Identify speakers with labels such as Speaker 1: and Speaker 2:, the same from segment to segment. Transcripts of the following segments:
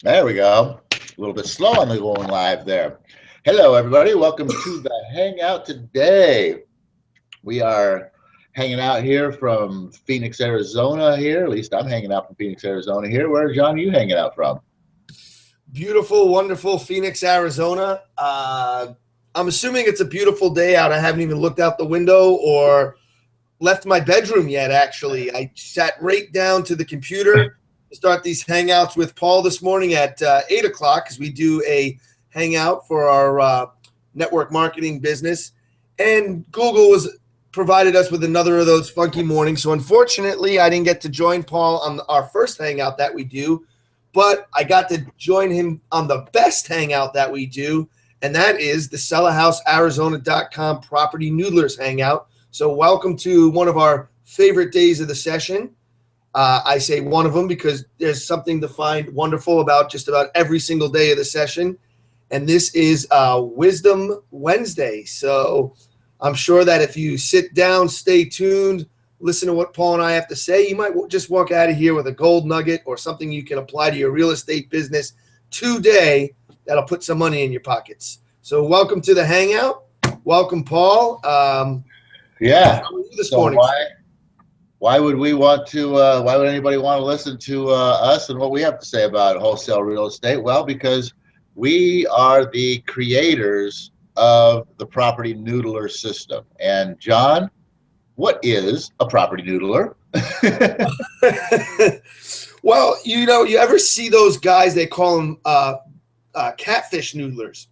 Speaker 1: There we go. A little bit slow on the going live there. Hello, everybody. Welcome to the Hangout today. We are hanging out here from Phoenix, Arizona here. At least I'm hanging out from Phoenix, Arizona here. Where, John, are you hanging out from?
Speaker 2: Beautiful, wonderful Phoenix, Arizona. I'm assuming it's a beautiful day out. I haven't even looked out the window or left my bedroom yet, actually. I sat right down to the computer to start these hangouts with Paul this morning at 8 o'clock because we do a hangout for our network marketing business. And Google was provided us with another of those funky mornings. So unfortunately, I didn't get to join Paul on our first hangout that we do, but I got to join him on the best hangout that we do, and that is the SellAHouseArizona.com Property Noodlers hangout. So welcome to one of our favorite days of the session. I say one of them because there's something to find wonderful about just about every single day of the session. And this is Wisdom Wednesday. So I'm sure that if you sit down, stay tuned, listen to what Paul and I have to say, you might just walk out of here with a gold nugget or something you can apply to your real estate business today that'll put some money in your pockets. So welcome to the hangout. Welcome, Paul.
Speaker 1: Yeah.
Speaker 2: How are you this morning?
Speaker 1: Why would we want to, why would anybody want to listen to us and what we have to say about wholesale real estate? Well, because we are the creators of the Property Noodler system. And John, what is a property noodler?
Speaker 2: Well, you ever see those guys, they call them catfish noodlers.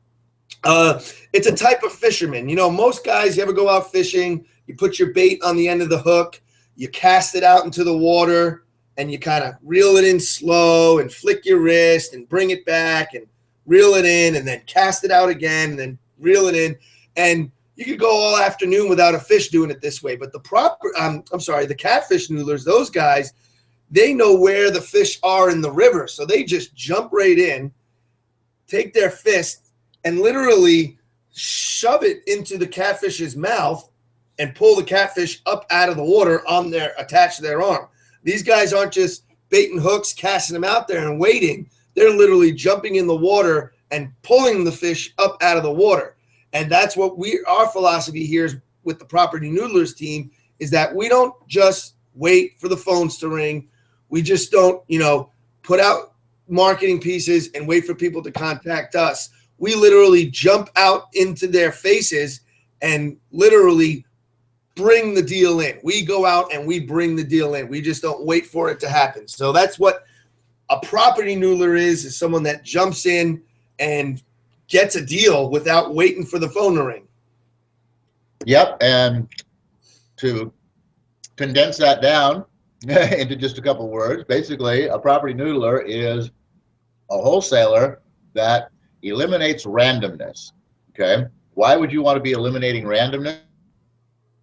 Speaker 2: It's a type of fisherman. Most guys, you ever go out fishing, you put your bait on the end of the hook, you cast it out into the water, and you kind of reel it in slow and flick your wrist and bring it back and reel it in and then cast it out again and then reel it in. And you could go all afternoon without a fish doing it this way. But the catfish noodlers, those guys, they know where the fish are in the river. So they just jump right in, take their fist, and literally shove it into the catfish's mouth and pull the catfish up out of the water attached to their arm. These guys aren't just baiting hooks, casting them out there and waiting. They're literally jumping in the water and pulling the fish up out of the water. And that's what our philosophy here is with the Property Noodlers team, is that we don't just wait for the phones to ring. We just don't, put out marketing pieces and wait for people to contact us. We literally jump out into their faces and literally bring the deal in. We go out and we bring the deal in. We just don't wait for it to happen. So that's what a property noodler is someone that jumps in and gets a deal without waiting for the phone to ring.
Speaker 1: Yep, and to condense that down into just a couple words, basically a property noodler is a wholesaler that eliminates randomness. Okay, why would you want to be eliminating randomness?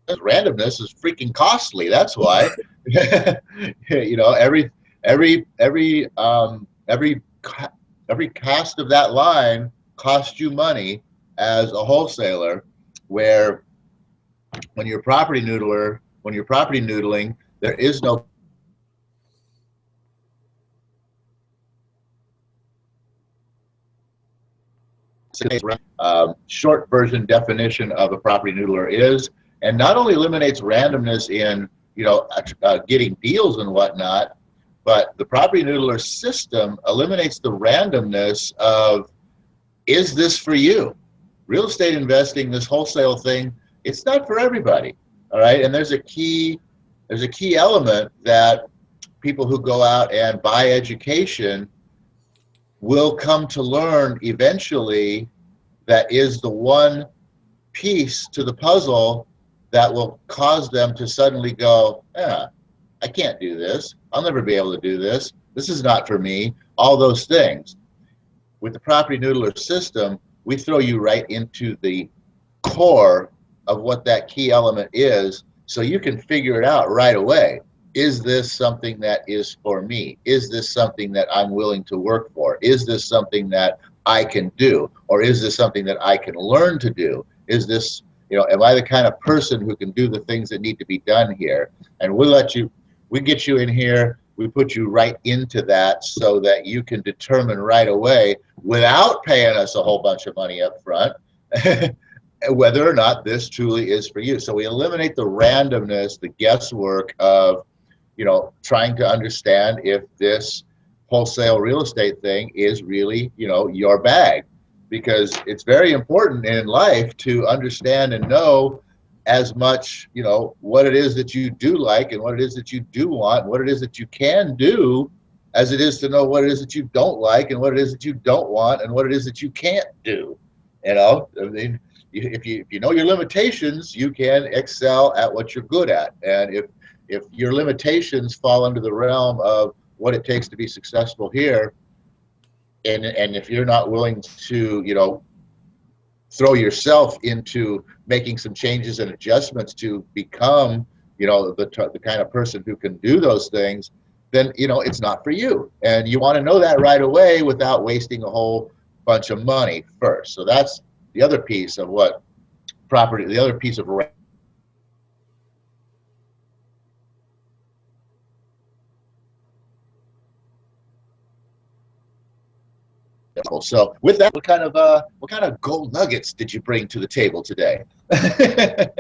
Speaker 1: Randomness is freaking costly. That's why. Every cast of that line costs you money as a wholesaler, where when you're property noodling, there is no short version definition of a property noodler is, and not only eliminates randomness in getting deals and whatnot, but the property noodler system eliminates the randomness of, is this for you? Real estate investing, this wholesale thing, it's not for everybody. All right. And there's a key element that people who go out and buy education will come to learn eventually, that is the one piece to the puzzle that will cause them to suddenly go, I can't do this. I'll never be able to do this. This is not for me. All those things. With the Property Noodler system, we throw you right into the core of what that key element is, so you can figure it out right away. Is this something that is for me? Is this something that I'm willing to work for? Is this something that I can do? Or is this something that I can learn to do? Is this, am I the kind of person who can do the things that need to be done here? And we get you in here we put you right into that so that you can determine right away, without paying us a whole bunch of money up front, whether or not this truly is for you. So we eliminate the randomness, the guesswork of, trying to understand if this wholesale real estate thing is really, your bag. Because it's very important in life to understand and know as much, what it is that you do like and what it is that you do want, and what it is that you can do, as it is to know what it is that you don't like and what it is that you don't want and what it is that you can't do. I mean, if you know your limitations, you can excel at what you're good at. And if your limitations fall under the realm of what it takes to be successful here, and if you're not willing to, throw yourself into making some changes and adjustments to become, the kind of person who can do those things, then, it's not for you. And you want to know that right away without wasting a whole bunch of money first. So that's the other piece of the other piece of So with that, what kind of gold nuggets did you bring to the table today?
Speaker 2: I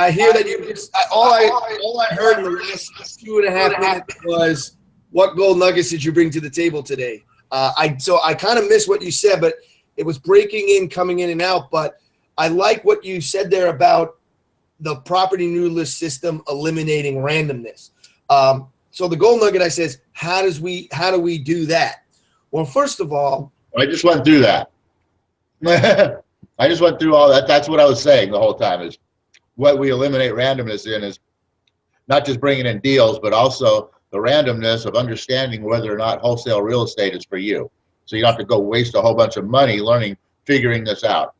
Speaker 2: hear that you just all I heard in the last 2.5 minutes was, what gold nuggets did you bring to the table today? So I kind of missed what you said, but it was breaking in, coming in and out. But I like what you said there about the PropertyNoodlers system eliminating randomness. So the gold nugget I says, how do we do that? Well, first of all,
Speaker 1: I just went through that. I just went through all that. That's what I was saying the whole time, is what we eliminate randomness in is not just bringing in deals, but also the randomness of understanding whether or not wholesale real estate is for you. So you don't have to go waste a whole bunch of money figuring this out.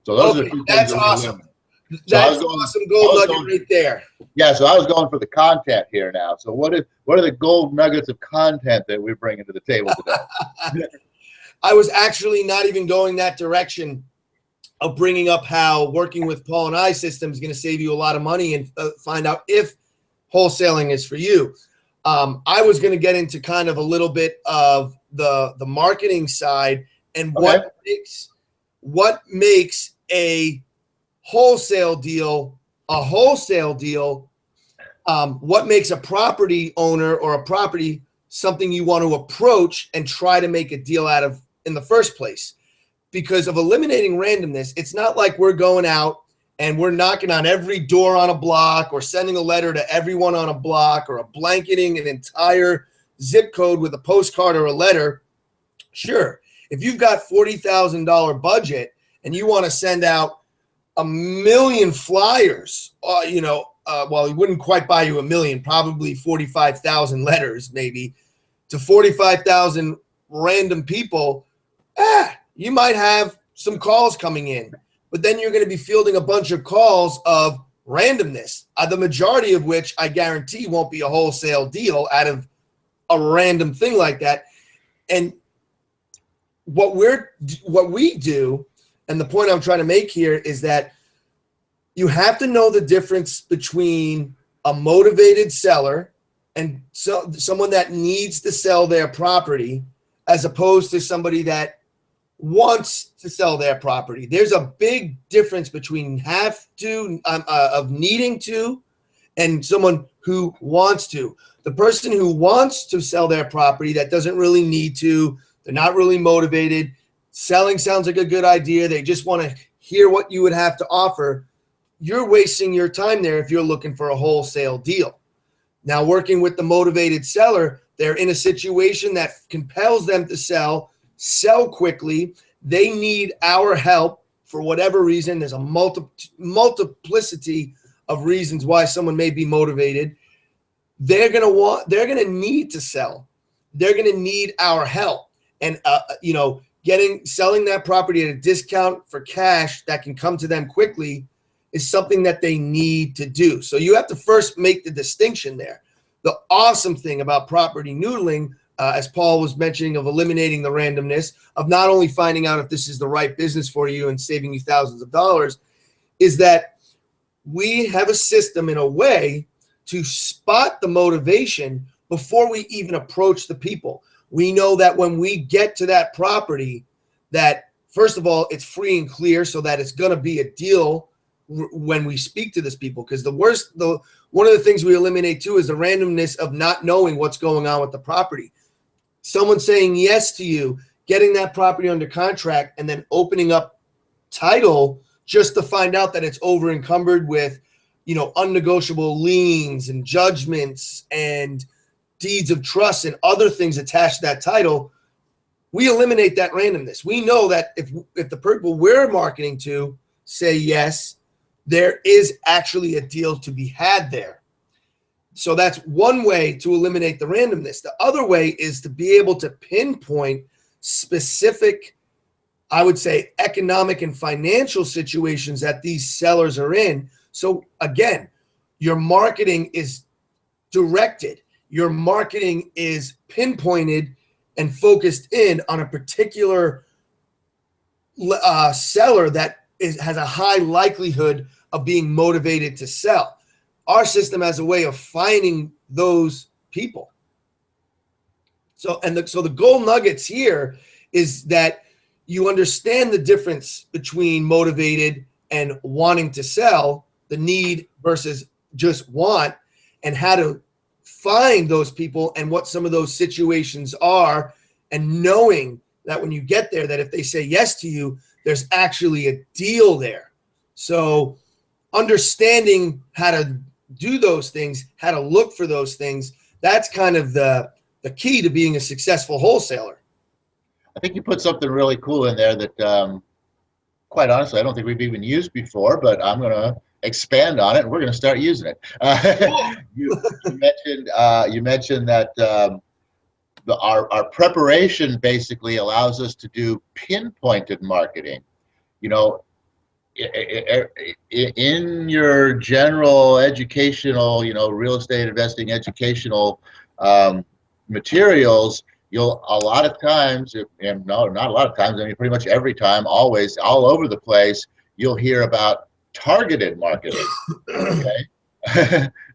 Speaker 1: So those are the two things.
Speaker 2: That's awesome. That's awesome gold nugget right there.
Speaker 1: Yeah, so I was going for the content here now. So what are the gold nuggets of content that we're bringing to the table today?
Speaker 2: I was actually not even going that direction of bringing up how working with Paul and I system is going to save you a lot of money and find out if wholesaling is for you. I was going to get into kind of a little bit of the marketing side and what makes a wholesale deal a wholesale deal. What makes a property owner or a property something you want to approach and try to make a deal out of in the first place? Because of eliminating randomness, it's not like we're going out and we're knocking on every door on a block or sending a letter to everyone on a block or blanketing an entire zip code with a postcard or a letter. Sure, if you've got $40,000 budget and you want to send out 1 million flyers, well, it wouldn't quite buy you 1 million, probably 45,000 letters maybe to 45,000 random people, you might have some calls coming in, but then you're going to be fielding a bunch of calls of randomness, the majority of which I guarantee won't be a wholesale deal out of a random thing like that. And what we do, and the point I'm trying to make here is that you have to know the difference between a motivated seller and someone that needs to sell their property as opposed to somebody that wants to sell their property. There's a big difference between of needing to and someone who wants to. The person who wants to sell their property that doesn't really need to, they're not really motivated. Selling sounds like a good idea. They just want to hear what you would have to offer. You're wasting your time there if you're looking for a wholesale deal. Now, working with the motivated seller, they're in a situation that compels them to sell quickly. They need our help for whatever reason. There's a multiplicity of reasons why someone may be motivated. They're going to need to sell. They're going to need our help. And, selling that property at a discount for cash that can come to them quickly is something that they need to do. So you have to first make the distinction there. The awesome thing about property noodling, as Paul was mentioning, of eliminating the randomness, of not only finding out if this is the right business for you and saving you thousands of dollars, is that we have a system in a way to spot the motivation before we even approach the people. We know that when we get to that property, that first of all, it's free and clear, so that it's going to be a deal when we speak to these people. Because one of the things we eliminate too is the randomness of not knowing what's going on with the property. Someone saying yes to you, getting that property under contract, and then opening up title just to find out that it's over encumbered with, unnegotiable liens and judgments and deeds of trust and other things attached to that title. We eliminate that randomness. We know that if the people we're marketing to say yes, there is actually a deal to be had there. So that's one way to eliminate the randomness. The other way is to be able to pinpoint specific, I would say, economic and financial situations that these sellers are in. So again, your marketing is directed. Your marketing is pinpointed and focused in on a particular seller that has a high likelihood of being motivated to sell. Our system has a way of finding those people. So the gold nuggets here is that you understand the difference between motivated and wanting to sell, the need versus just want, and how to find those people and what some of those situations are, and knowing that when you get there, that if they say yes to you, there's actually a deal there. So understanding how to do those things, how to look for those things, that's kind of the key to being a successful wholesaler.
Speaker 1: I think you put something really cool in there that, quite honestly, I don't think we've even used before, but I'm going to expand on it, and we're going to start using it. You mentioned that our preparation basically allows us to do pinpointed marketing. In your general educational, real estate investing educational materials, you'll a lot of times, and no, not a lot of times, I mean pretty much every time, always, all over the place, you'll hear about targeted marketing. Okay.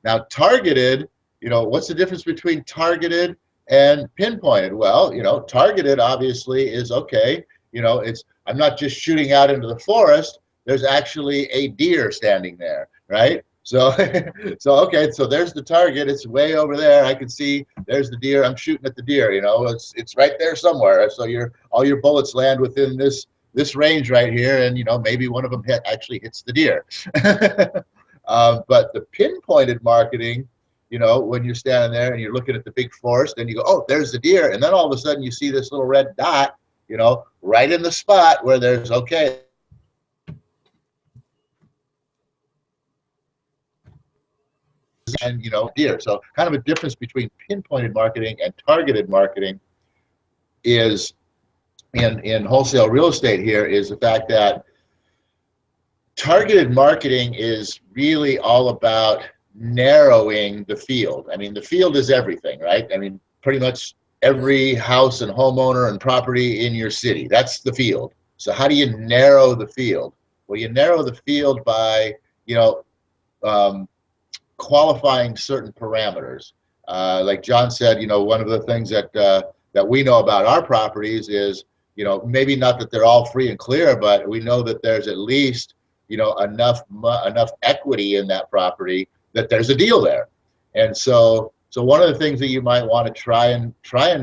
Speaker 1: Now, targeted, what's the difference between targeted and pinpointed? Well, targeted obviously is okay. I'm not just shooting out into the forest. There's actually a deer standing there, right? So okay, so there's the target. It's way over there. I can see there's the deer. I'm shooting at the deer. It's right there somewhere. So all your bullets land within this range right here, and maybe one of them actually hits the deer. But the pinpointed marketing, when you're standing there and you're looking at the big forest, and you go, oh, there's the deer, and then all of a sudden you see this little red dot, right in the spot where there's okay. And deer. So kind of a difference between pinpointed marketing and targeted marketing is in wholesale real estate here is the fact that targeted marketing is really all about narrowing the field. I mean, the field is everything, right? I mean, pretty much every house and homeowner and property in your city, that's the field. So how do you narrow the field? Well, you narrow the field by qualifying certain parameters. Like John said, one of the things that we know about our properties is, maybe not that they're all free and clear, but we know that there's at least, enough equity in that property that there's a deal there. And so one of the things that you might want to try and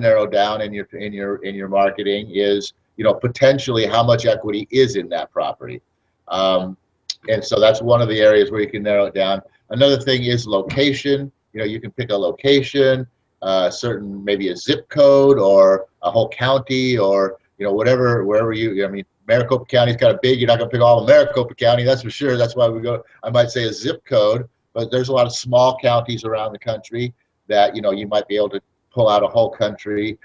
Speaker 1: narrow down in your marketing is, potentially how much equity is in that property. And so that's one of the areas where you can narrow it down. Another thing is location. You can pick a location, certain, maybe a zip code or a whole county or, wherever I mean, Maricopa County's kind of big. You're not going to pick all of Maricopa County, that's for sure. That's why I might say a zip code, but there's a lot of small counties around the country that, you might be able to pull out a whole country.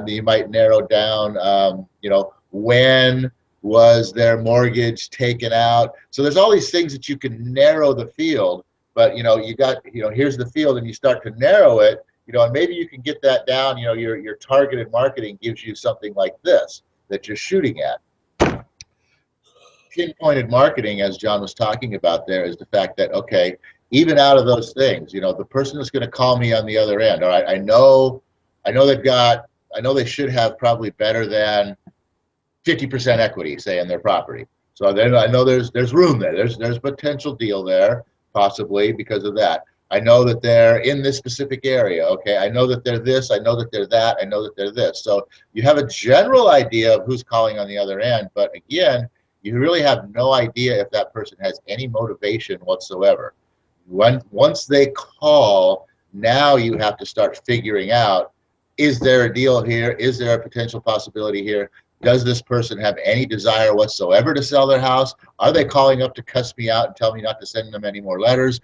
Speaker 1: You might narrow down, when was their mortgage taken out. So there's all these things that you can narrow the field. But you got here's the field, and you start to narrow it, and maybe you can get that down. Your targeted marketing gives you something like this that you're shooting at. Pinpointed marketing, as John was talking about there, is the fact that, okay, even out of those things, the person that's going to call me on the other end, all right, I know they should have probably better than 50% equity, say, in their property. So then I know there's room there. There's potential deal there, possibly because of that. I know that they're in this specific area. Okay, I know that they're this. I know that they're that. I know that they're this. So you have a general idea of who's calling on the other end, but again, you really have no idea if that person has any motivation whatsoever. Once they call, now you have to start figuring out, is there a deal here? Is there a potential possibility here? Does this person have any desire whatsoever to sell their house? Are they calling up to cuss me out and tell me not to send them any more letters?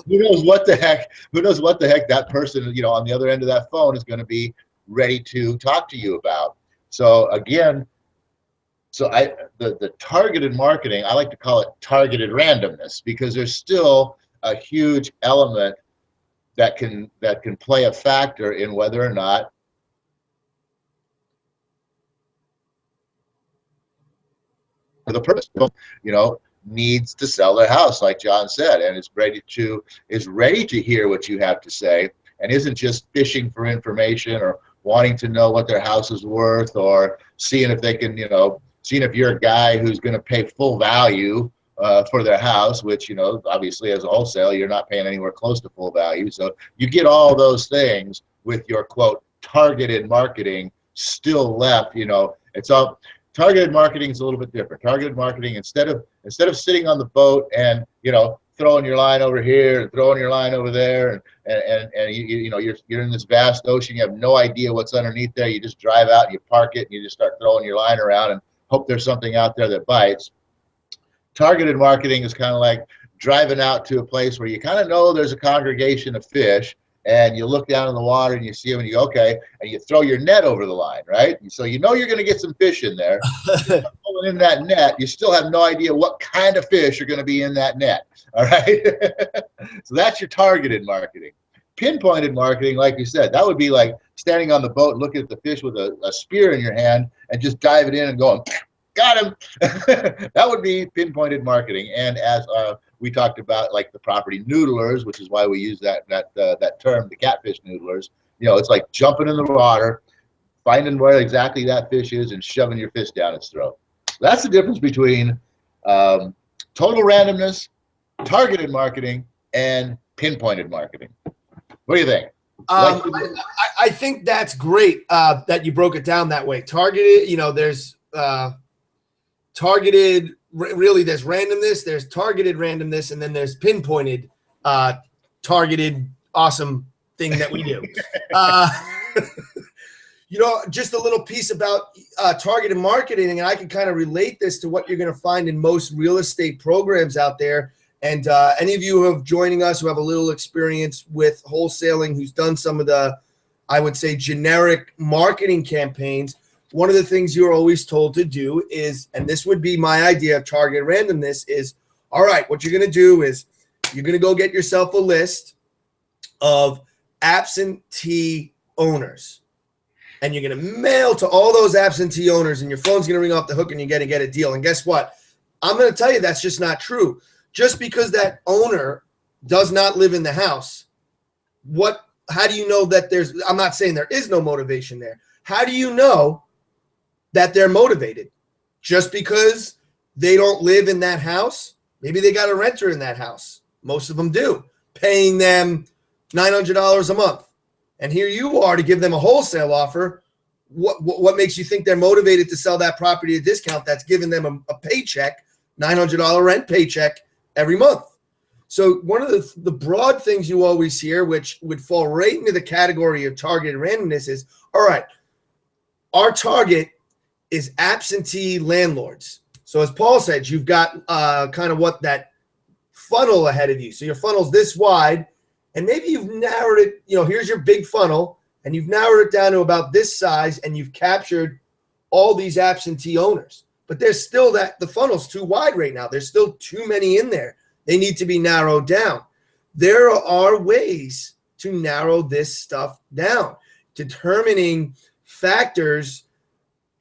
Speaker 1: Who knows what the heck that person, on the other end of that phone is going to be ready to talk to you about. So again, the targeted marketing, I like to call it targeted randomness, because there's still a huge element that can play a factor in whether or not the person, needs to sell their house, like John said, and is ready to hear what you have to say, and isn't just fishing for information or wanting to know what their house is worth, or seeing if they can, seeing if you're a guy who's going to pay full value for their house, which, obviously as a wholesale, you're not paying anywhere close to full value. So you get all those things with your quote targeted marketing still left. It's all. Targeted marketing is a little bit different. Targeted marketing, instead of sitting on the boat and throwing your line over here and throwing your line over there, and you're in this vast ocean, you have no idea what's underneath there. You just drive out and you park it and you just start throwing your line around and hope there's something out there that bites. Targeted marketing is kind of like driving out to a place where you kind of know there's a congregation of fish, and you look down in the water and you see them and you go, okay, and you throw your net over the line, right? So you're going to get some fish in there. In that net, you still have no idea what kind of fish are going to be in that net, all right? So that's your targeted marketing. Pinpointed marketing, like you said, that would be like standing on the boat and looking at the fish with a spear in your hand and just diving in and going, got him. That would be pinpointed marketing. And as we talked about, like the property noodlers, which is why we use that term, the catfish noodlers. It's like jumping in the water, finding where exactly that fish is, and shoving your fish down its throat. That's the difference between total randomness, targeted marketing, and pinpointed marketing. What do you think?
Speaker 2: I think that's great that you broke it down that way. Targeted, there's targeted. Really, there's randomness, there's targeted randomness, and then there's pinpointed, targeted, awesome thing that we do. Just a little piece about targeted marketing, and I can kind of relate this to what you're going to find in most real estate programs out there. And any of you who have joining us who have a little experience with wholesaling, who's done some of the, I would say, generic marketing campaigns, one of the things you're always told to do is, and this would be my idea of target randomness, is, all right, what you're going to do is you're going to go get yourself a list of absentee owners, and you're going to mail to all those absentee owners, and your phone's going to ring off the hook and you're going to get a deal. And guess what? I'm going to tell you that's just not true. Just because that owner does not live in the house, how do you know that I'm not saying there is no motivation there. How do you know that they're motivated? Just because they don't live in that house? Maybe they got a renter in that house. Most of them do, paying them $900 a month. And here you are to give them a wholesale offer. What makes you think they're motivated to sell that property at a discount that's giving them a paycheck, $900 rent paycheck every month? So one of the broad things you always hear, which would fall right into the category of targeted randomness, is, all right, our target is absentee landlords. So as Paul said, you've got kind of what that funnel ahead of you. So your funnel's this wide, and maybe you've narrowed it, here's your big funnel, and you've narrowed it down to about this size, and you've captured all these absentee owners. But there's still the funnel's too wide right now. There's still too many in there. They need to be narrowed down. There are ways to narrow this stuff down, determining factors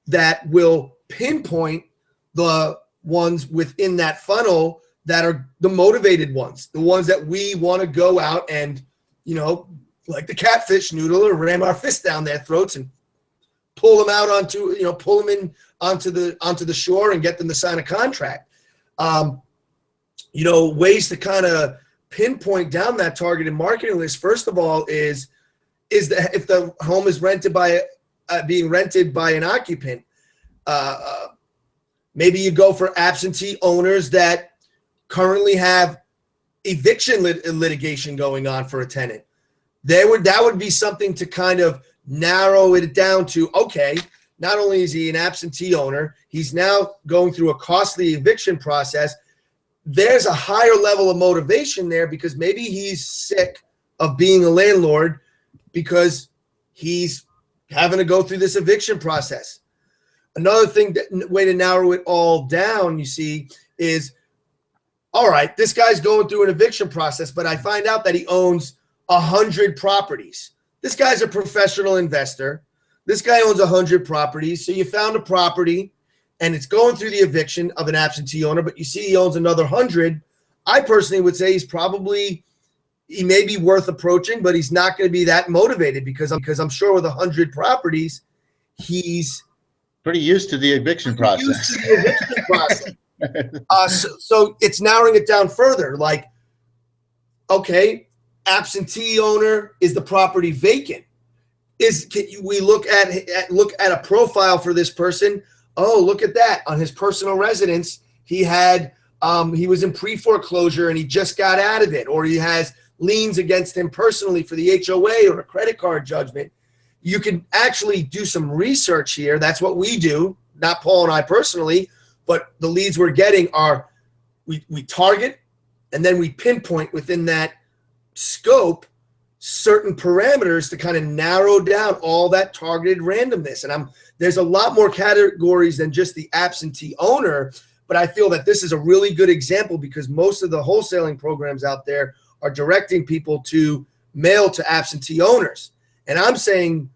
Speaker 2: that will pinpoint the ones within that funnel that are the motivated ones, the ones that we want to go out and, like the catfish noodler, ram our fist down their throats and pull them out pull them in onto the shore and get them to sign a contract. Ways to kind of pinpoint down that targeted marketing list. First of all, is that if the home is being rented by an occupant, maybe you go for absentee owners that currently have eviction litigation going on for a tenant. That would be something to kind of narrow it down to. Okay, not only is he an absentee owner, he's now going through a costly eviction process. There's a higher level of motivation there because maybe he's sick of being a landlord because he's having to go through this eviction process. Another way to narrow it all down, you see, is, all right, this guy's going through an eviction process, but I find out that he owns 100 properties. This guy's a professional investor. This guy owns 100 properties. So you found a property and it's going through the eviction of an absentee owner, but you see he owns another 100. I personally would say he may be worth approaching, but he's not going to be that motivated because I'm sure with 100 properties, he's
Speaker 1: pretty used to the eviction process.
Speaker 2: So it's narrowing it down further. Like, okay, absentee owner, is the property vacant? We look at a profile for this person? Oh, look at that. On his personal residence, he was in pre-foreclosure and he just got out of it, or he has liens against him personally for the HOA or a credit card judgment. You can actually do some research here. That's what we do, not Paul and I personally, but the leads we're getting are we target and then we pinpoint within that scope certain parameters to kind of narrow down all that targeted randomness. And there's a lot more categories than just the absentee owner, but I feel that this is a really good example because most of the wholesaling programs out there are directing people to mail to absentee owners. And I'm saying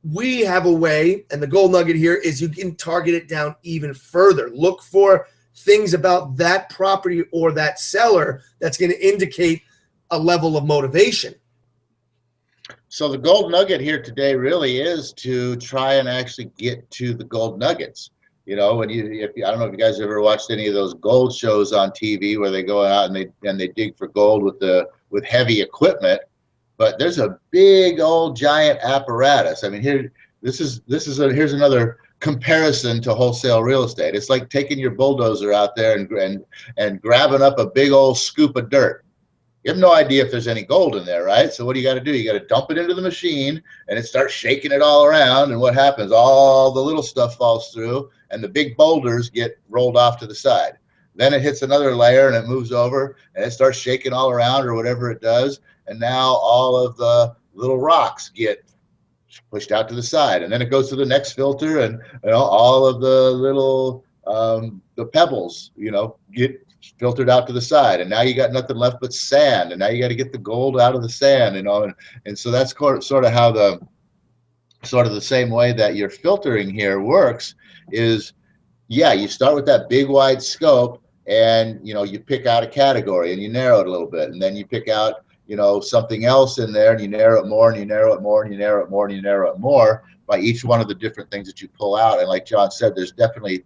Speaker 2: we have a way, and the gold nugget here is you can target it down even further. Look for things about that property or that seller that's going to indicate a level of motivation.
Speaker 1: So the gold nugget here today really is to try and actually get to the gold nuggets. I don't know if you guys ever watched any of those gold shows on TV where they go out and they dig for gold with heavy equipment, but there's a big old giant apparatus. I mean, here's another comparison to wholesale real estate. It's like taking your bulldozer out there and grabbing up a big old scoop of dirt. You have no idea if there's any gold in there, right? So what do? You got to dump it into the machine and it starts shaking it all around. And what happens? All the little stuff falls through and the big boulders get rolled off to the side. Then it hits another layer and it moves over and it starts shaking all around or whatever it does. And now all of the little rocks get pushed out to the side. And then it goes to the next filter and all of the little the pebbles, get filtered out to the side, and now you got nothing left but sand, and now you got to get the gold out of the sand, and so that's sort of how the same way that your filtering here works is, you start with that big wide scope, and you pick out a category and you narrow it a little bit, and then you pick out something else in there, and you narrow it more, and you narrow it more, and you narrow it more, and you narrow it more by each one of the different things that you pull out. And like John said, there's definitely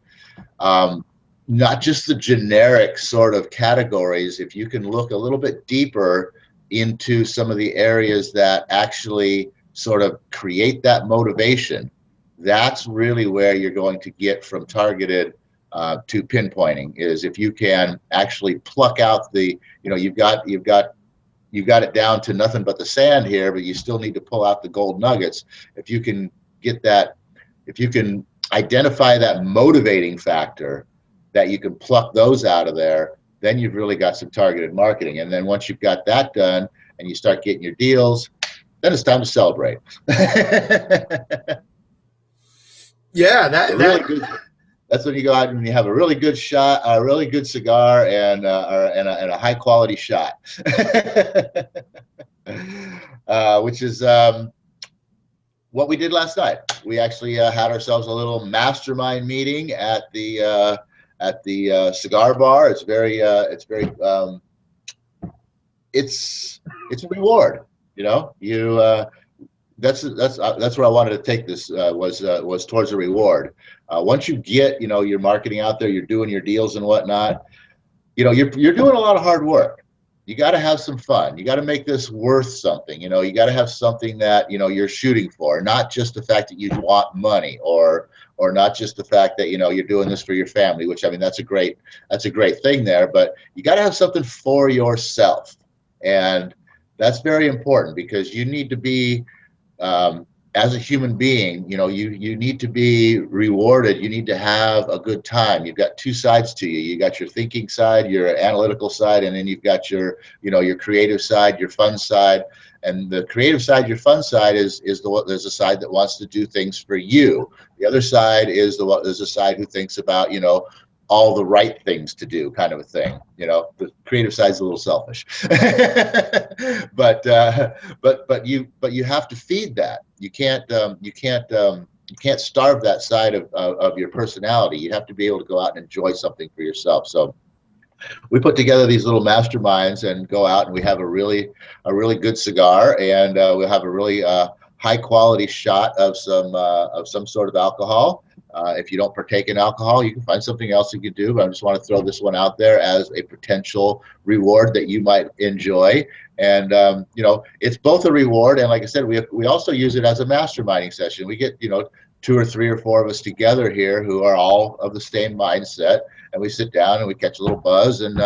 Speaker 1: not just the generic sort of categories. If you can look a little bit deeper into some of the areas that actually sort of create that motivation, that's really where you're going to get from targeted to pinpointing, is if you can actually pluck out the, you've got it down to nothing but the sand here, but you still need to pull out the gold nuggets. If you can get that, if you can identify that motivating factor, that you can pluck those out of there, then you've really got some targeted marketing. And then once you've got that done and you start getting your deals, then it's time to celebrate. That's when you go out and you have a really good shot, a really good cigar, and a high quality shot, which is what we did last night. We actually had ourselves a little mastermind meeting at the at the cigar bar. It's a reward. You know, that's where I wanted to take this was towards a reward. Once you get, you know, your marketing out there, you're doing your deals and whatnot. You know, you're doing a lot of hard work. You got to have some fun. You got to make this worth something. You know, you got to have something that, you know, you're shooting for, not just the fact that you want money, or not just the fact that, you know, you're doing this for your family, which, I mean, that's a great thing there, but you got to have something for yourself. And that's very important, because you need to be, as a human being, you know, you need to be rewarded. You need to have a good time. You've got two sides to you. You got your thinking side, your analytical side, and then you've got your, you know, your creative side, your fun side. And the creative side, your fun side there's a side that wants to do things for you. The other side is there's a side who thinks about, you know, all the right things to do, kind of a thing. You know, the creative side's a little selfish, but you have to feed that. You can't starve that side of your personality. You have to be able to go out and enjoy something for yourself. So we put together these little masterminds and go out, and we have a really good cigar, and we'll have a really high quality shot of some sort of alcohol. If you don't partake in alcohol, you can find something else you can do, but I just want to throw this one out there as a potential reward that you might enjoy. And you know, it's both a reward, and like I said, we also use it as a masterminding session. We get, you know, 2 or 3 or 4 of us together here who are all of the same mindset, and we sit down and we catch a little buzz, and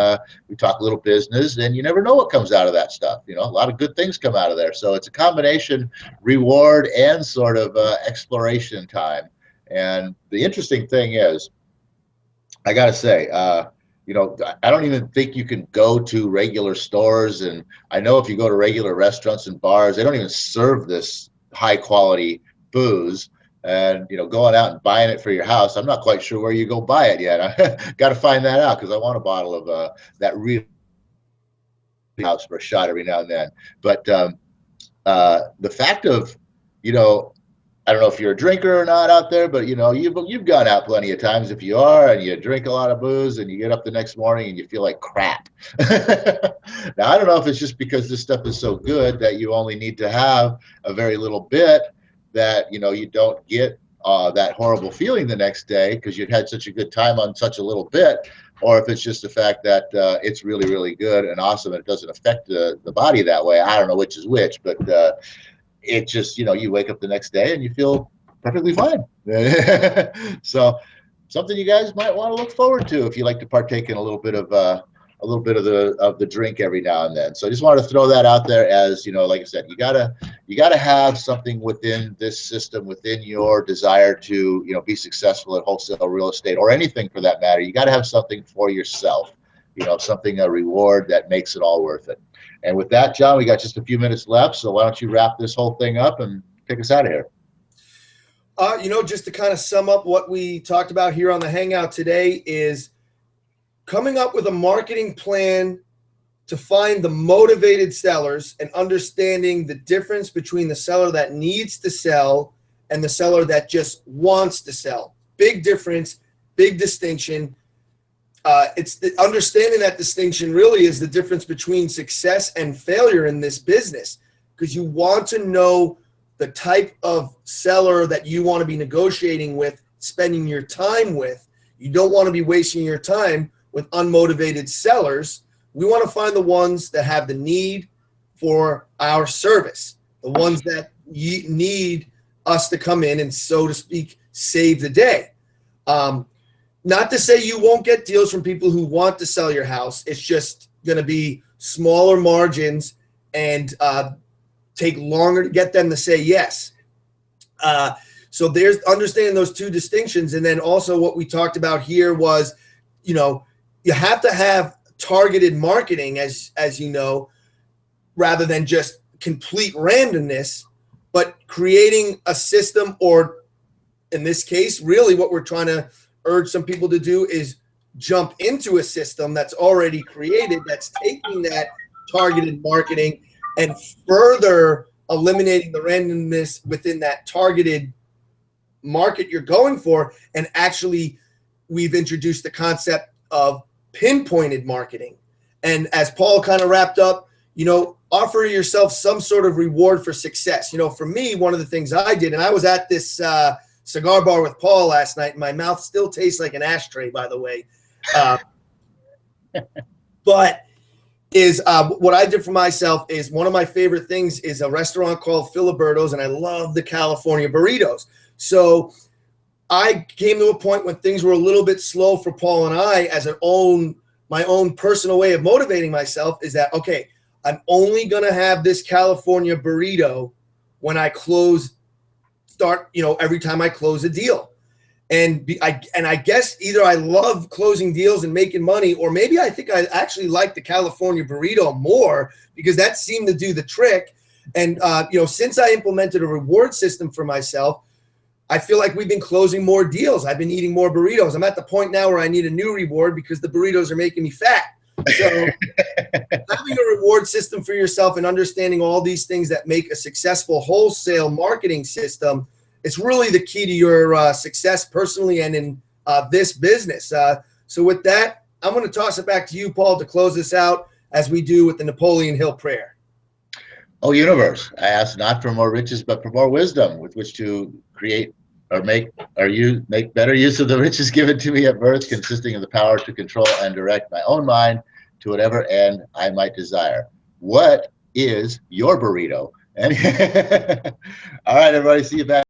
Speaker 1: we talk a little business, and you never know what comes out of that stuff. You know, a lot of good things come out of there. So it's a combination reward and sort of exploration time. And the interesting thing is, I got to say, you know, I don't even think you can go to regular stores. And I know if you go to regular restaurants and bars, they don't even serve this high quality booze. And, you know, going out and buying it for your house, I'm not quite sure where you go buy it yet. I got to find that out, because I want a bottle of that real house for a shot every now and then. But the fact of, you know, I don't know if you're a drinker or not out there, but, you know, you've gone out plenty of times. If you are, and you drink a lot of booze, and you get up the next morning and you feel like crap. Now, I don't know if it's just because this stuff is so good that you only need to have a very little bit, that, you know, you don't get that horrible feeling the next day because you've had such a good time on such a little bit, or if it's just the fact that it's really, really good and awesome, and it doesn't affect the body that way. I don't know which is which, but it just, you know, you wake up the next day and you feel perfectly fine. So something you guys might want to look forward to if you like to partake in a little bit of the drink every now and then. So I just wanted to throw that out there, as, you know, like I said, you gotta have something within this system, within your desire to, you know, be successful at wholesale real estate, or anything for that matter. You got to have something for yourself, you know, something, a reward that makes it all worth it. And with that, John, we got just a few minutes left, so why don't you wrap this whole thing up and take us out of here?
Speaker 2: You know, just to kind of sum up what we talked about here on the Hangout today, is coming up with a marketing plan to find the motivated sellers, and understanding the difference between the seller that needs to sell and the seller that just wants to sell. Big difference, big distinction. It's understanding that distinction really is the difference between success and failure in this business, because you want to know the type of seller that you want to be negotiating with, spending your time with. You don't want to be wasting your time with unmotivated sellers. We want to find the ones that have the need for our service, the ones that need us to come in and, so to speak, save the day. Not to say you won't get deals from people who want to sell your house. It's just going to be smaller margins and take longer to get them to say yes. So there's understanding those two distinctions. And then also what we talked about here was, you know, you have to have targeted marketing, as you know, rather than just complete randomness, but creating a system, or in this case, really what we're trying to urge some people to do is jump into a system that's already created, that's taking that targeted marketing and further eliminating the randomness within that targeted market you're going for, and actually we've introduced the concept of pinpointed marketing. And as Paul kind of wrapped up, offer yourself some sort of reward for success. For me, one of the things I did, and I was at this cigar bar with Paul last night, and my mouth still tastes like an ashtray, by the way. But what I did for myself is, one of my favorite things is a restaurant called Filiberto's, and I love the California burritos. So I came to a point when things were a little bit slow for Paul and I, as my own personal way of motivating myself is that, okay, I'm only going to have this California burrito when I every time I close a deal. And I guess either I love closing deals and making money, or maybe I think I actually like the California burrito more, because that seemed to do the trick. And, since I implemented a reward system for myself, I feel like we've been closing more deals. I've been eating more burritos. I'm at the point now where I need a new reward because the burritos are making me fat. So having a reward system for yourself and understanding all these things that make a successful wholesale marketing system, it's really the key to your success personally and in this business. So with that, I'm going to toss it back to you, Paul, to close this out, as we do with the Napoleon Hill prayer.
Speaker 1: Oh, universe, I ask not for more riches, but for more wisdom with which to create or make better use of the riches given to me at birth, consisting of the power to control and direct my own mind to whatever end I might desire. What is your burrito? All right, everybody, see you back.